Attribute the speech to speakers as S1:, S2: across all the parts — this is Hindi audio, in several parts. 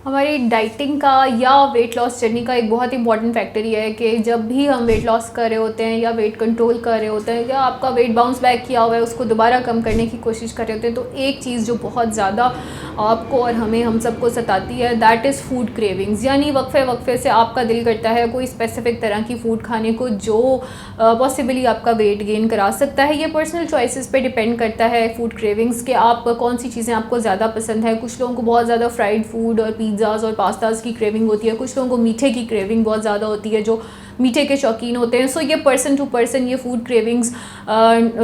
S1: हमारी डाइटिंग का या वेट लॉस जर्नी का एक बहुत इंपॉर्टेंट फैक्टर ये है कि जब भी हम वेट लॉस कर रहे होते हैं या वेट कंट्रोल कर रहे होते हैं या आपका वेट बाउंस बैक किया हुआ है उसको दोबारा कम करने की कोशिश कर रहे होते हैं, तो एक चीज़ जो बहुत ज़्यादा आपको और हमें हम सबको सताती है, दैट इज़ फूड क्रेविंग्स। यानी वक्फे से आपका दिल करता है कोई स्पेसिफिक तरह की फ़ूड खाने को जो पॉसिबली आपका वेट गेन करा सकता है। ये पर्सनल चॉइसेस पे डिपेंड करता है फूड क्रेविंग्स के आप कौन सी चीज़ें आपको ज़्यादा पसंद है। कुछ लोगों को बहुत ज़्यादा फ्राइड फूड और पिज़्ज़ाज़ और पास्ताज़ की क्रेविंग होती है, कुछ लोगों को मीठे की क्रेविंग बहुत ज़्यादा होती है जो मीठे के शौकीन होते हैं। सो ये पर्सन टू पर्सन ये फूड क्रेविंग्स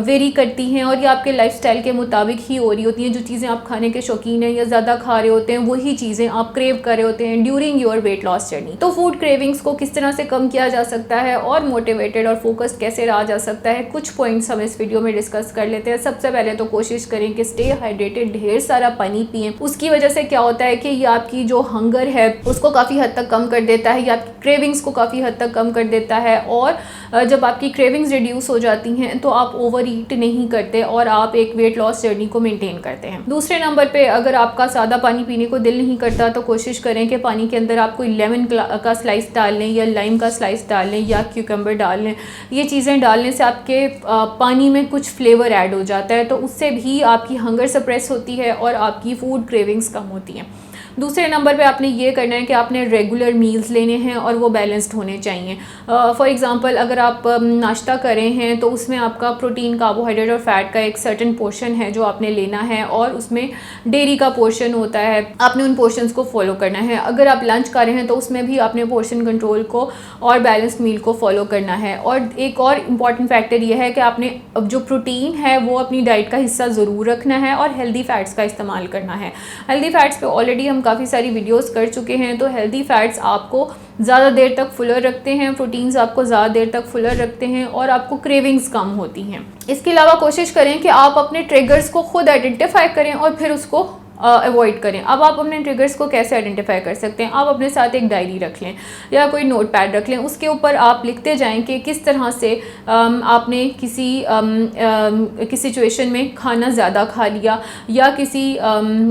S1: वेरी करती हैं और ये आपके लाइफस्टाइल के मुताबिक ही हो रही होती हैं। जो चीज़ें आप खाने के शौकीन हैं या ज़्यादा खा रहे होते हैं वही चीज़ें आप क्रेव कर रहे होते हैं during your weight loss journey. तो फूड क्रेविंग्स को किस तरह से कम किया जा सकता है और मोटिवेटेड और फोकस्ड कैसे रहा जा सकता है, कुछ पॉइंट्स हम इस वीडियो में डिस्कस कर लेते हैं। सबसे पहले तो कोशिश करें कि स्टे हाइड्रेटेड, ढेर सारा पानी पिएं। उसकी वजह से क्या होता है कि ये आपकी जो हंगर है उसको काफ़ी हद तक कम कर देता है या आपकी क्रेविंग्स को काफ़ी हद तक कम कर देता है। और जब आपकी क्रेविंग्स रिड्यूस हो जाती हैं तो आप ओवर ईट नहीं करते और आप एक वेट लॉस जर्नी को मेंटेन करते हैं। दूसरे नंबर पे अगर आपका सादा पानी पीने को दिल नहीं करता तो कोशिश करें कि पानी के अंदर आप कोई लेमन का स्लाइस डाल लें या लाइम का स्लाइस डाल लें या क्यूकम्बर डाल लें। ये चीज़ें डालने से आपके पानी में कुछ फ्लेवर ऐड हो जाता है, तो उससे भी आपकी हंगर सप्रेस होती है और आपकी फूड क्रेविंग्स कम होती हैं। दूसरे नंबर पे आपने ये करना है कि आपने रेगुलर मील्स लेने हैं और वो बैलेंस्ड होने चाहिए। फॉर एग्जांपल अगर आप नाश्ता कर रहे हैं तो उसमें आपका प्रोटीन, कार्बोहाइड्रेट और फैट का एक सर्टेन पोर्शन है जो आपने लेना है और उसमें डेयरी का पोर्शन होता है, आपने उन पोर्शंस को फॉलो करना है। अगर आप लंच कर रहे हैं तो उसमें भी आपने पोर्शन कंट्रोल को और बैलेंस्ड मील को फॉलो करना है। और एक और इम्पॉर्टेंट फैक्टर ये है कि आपने जो प्रोटीन है वो अपनी डाइट का हिस्सा ज़रूर रखना है और हेल्दी फैट्स का इस्तेमाल करना है। हेल्दी फैट्स पे ऑलरेडी हम काफ़ी सारी वीडियोस कर चुके हैं। तो हेल्दी फैट्स आपको ज़्यादा देर तक फुलर रखते हैं, प्रोटीन्स आपको ज़्यादा देर तक फुलर रखते हैं और आपको क्रेविंग्स कम होती हैं। इसके अलावा कोशिश करें कि आप अपने ट्रिगर्स को खुद आइडेंटिफाई करें और फिर उसको अवॉइड करें। अब आप अपने ट्रिगर्स को कैसे आइडेंटिफाई कर सकते हैं? आप अपने साथ एक डायरी रख लें या कोई नोट पैड रख लें, उसके ऊपर आप लिखते जाएं कि किस तरह से आपने किसी सिचुएशन में खाना ज़्यादा खा लिया या किसी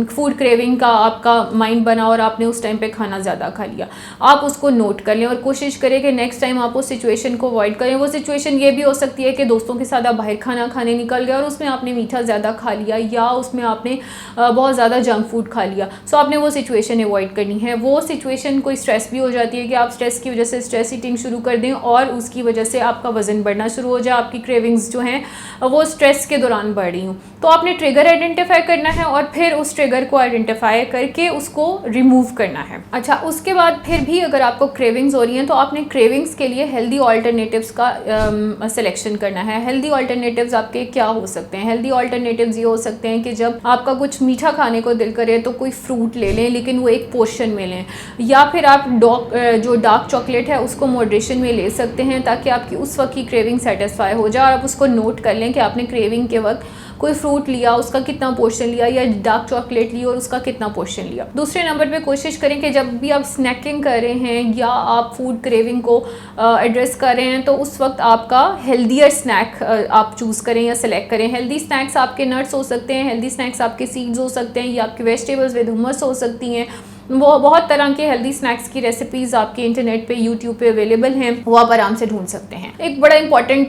S1: फूड क्रेविंग का आपका माइंड बना और आपने उस टाइम पे खाना ज़्यादा खा लिया। आप उसको नोट कर लें और कोशिश करें कि नेक्स्ट टाइम आप उस सिचुएशन को अवॉइड करें। वो सिचुएशन ये भी हो सकती है कि दोस्तों के साथ आप बाहर खाना खाने निकल गए और उसमें आपने मीठा ज़्यादा खा लिया या उसमें आपने बहुत ज़्यादा जंक फूड खा लिया। सो आपने वो सिचुएशन अवॉइड करनी है। वो सिचुएशन कोई स्ट्रेस भी हो जाती है कि आप स्ट्रेस की वजह से स्ट्रेस ईटिंग शुरू कर दें और उसकी वजह से आपका वजन बढ़ना शुरू हो जाए, आपकी क्रेविंग्स जो हैं वो स्ट्रेस के दौरान बढ़ रही हूँ। तो आपने ट्रिगर आइडेंटिफाई करना है और फिर उस ट्रिगर को आइडेंटिफाई करके उसको रिमूव करना है। अच्छा, उसके बाद फिर भी अगर आपको क्रेविंग्स हो रही हैं तो आपने क्रेविंग्स के लिए हेल्दी ऑल्टरनेटिव्स का सिलेक्शन करना है। हेल्दी ऑल्टरनेटिव्स आपके क्या हो सकते हैं? हेल्दी ऑल्टरनेटिव्स ये हो सकते हैं कि जब आपका कुछ मीठा खाने को दिल करे तो कोई फ्रूट ले लें, लेकिन वो एक पोर्शन में लें। या फिर आप जो डार्क चॉकलेट है उसको मॉडरेशन में ले सकते हैं ताकि आपकी उस वक्त की क्रेविंग सेटिस्फाई हो जाए और आप उसको नोट कर लें कि आपने क्रेविंग के वक्त कोई फ्रूट लिया, उसका कितना पोर्शन लिया, या डार्क चॉकलेट ली और उसका कितना पोर्शन लिया। दूसरे नंबर पे कोशिश करें कि जब भी आप स्नैकिंग कर रहे हैं या आप फूड क्रेविंग को एड्रेस कर रहे हैं तो उस वक्त आपका हेल्दियर स्नैक आप चूज़ करें या सेलेक्ट करें। हेल्दी स्नैक्स आपके नट्स हो सकते हैं, हेल्दी स्नैक्स आपके सीड्स हो सकते हैं या आपकी वेजिटेबल्स विद हुमस हो सकती हैं। वो बहुत तरह के हेल्दी स्नैक्स की रेसिपीज़ आपके इंटरनेट पे, यूट्यूब पे अवेलेबल हैं, वो आप आराम से ढूंढ सकते हैं। एक बड़ा इंपॉर्टेंट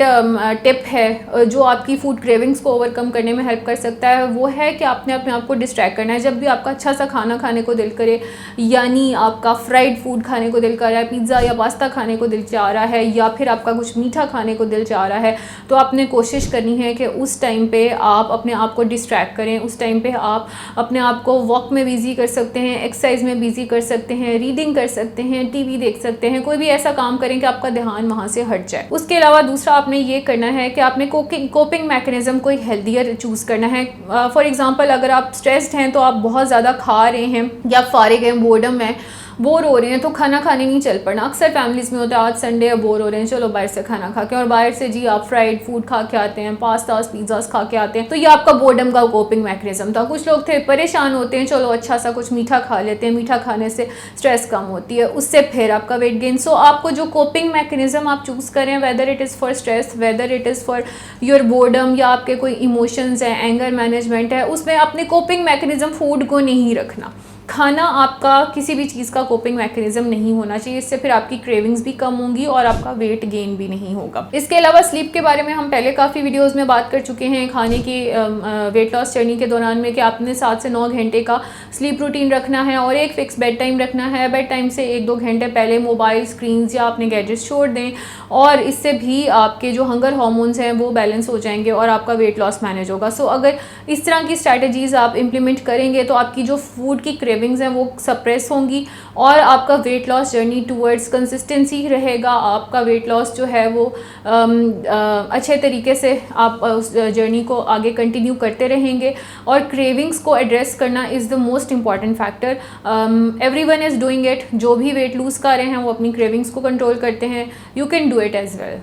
S1: टिप है जो आपकी फूड क्रेविंग्स को ओवरकम करने में हेल्प कर सकता है, वो है कि आपने अपने आप को डिस्ट्रैक्ट करना है। जब भी आपका अच्छा सा खाना खाने को दिल करे, यानी आपका फ्राइड फूड खाने को दिल कर रहा है, पिज़्ज़ा या पास्ता खाने को दिल चाह रहा है या फिर आपका कुछ मीठा खाने को दिल चाह रहा है, तो आपने कोशिश करनी है कि उस टाइम पे आप अपने आप को डिस्ट्रैक्ट करें। उस टाइम पे आप अपने आप को वॉक में बिजी कर सकते हैं, एक्सरसाइज में बिजी कर सकते हैं, रीडिंग कर सकते हैं, टीवी देख सकते हैं, कोई भी ऐसा काम करें कि आपका ध्यान वहाँ से हट जाए। उसके अलावा दूसरा आपने ये करना है कि आपने कोपिंग मैकेनिज्म कोई हेल्दियर चूज़ करना है। फॉर एग्जांपल अगर आप स्ट्रेस्ड हैं तो आप बहुत ज़्यादा खा रहे हैं या फारिग हैं, बोर्डम में बोर हो रहे हैं तो खाना खाने नहीं चल पड़ना। अक्सर फैमिलीज़ में होता है आज संडे है, बोर हो रहे हैं, चलो बाहर से खाना खा के, और बाहर से जी आप फ्राइड फूड खा के आते हैं, पास्तास पिज़्ज़ास खा के आते हैं। तो ये आपका बोर्डम का कोपिंग मैकेनिज्म था। कुछ लोग थे परेशान होते हैं, चलो अच्छा सा कुछ मीठा खा लेते हैं, मीठा खाने से स्ट्रेस कम होती है, उससे फिर आपका वेट गेन। सो आपको जो कोपिंग मैकेनिज्म आप चूज़ करें, whether it is for stress, whether it is for your boredom या आपके कोई इमोशंस हैं, एंगर मैनेजमेंट है, उसमें अपने कोपिंग मैकेनिज्म फूड को नहीं रखना। खाना आपका किसी भी चीज़ का कोपिंग मैकेनिज्म नहीं होना चाहिए, इससे फिर आपकी क्रेविंग्स भी कम होंगी और आपका वेट गेन भी नहीं होगा। इसके अलावा स्लीप के बारे में हम पहले काफ़ी वीडियोस में बात कर चुके हैं खाने की वेट लॉस जर्नी के दौरान में, कि आपने 7 से 9 घंटे का स्लीप रूटीन रखना है और एक फिक्स बेड टाइम रखना है। बेड टाइम से 1-2 घंटे पहले मोबाइल स्क्रीन्स या अपने गैजेट्स छोड़ दें, और इससे भी आपके जो हंगर हार्मोन्स हैं वो बैलेंस हो जाएंगे और आपका वेट लॉस मैनेज होगा। सो अगर इस तरह की स्ट्रैटेजीज़ आप इम्प्लीमेंट करेंगे तो आपकी जो फूड की क्रेविंग्स हैं वो सप्रेस होंगी और आपका weight loss journey towards consistency रहेगा। आपका वेट लॉस जो है वो अच्छे तरीके से आप उस जर्नी को आगे कंटिन्यू करते रहेंगे। और क्रेविंग्स को एड्रेस करना is the most important factor. Everyone is doing it. जो भी वेट लूज़ कर रहे हैं वो अपनी क्रेविंग्स को कंट्रोल करते हैं। You can do it as well.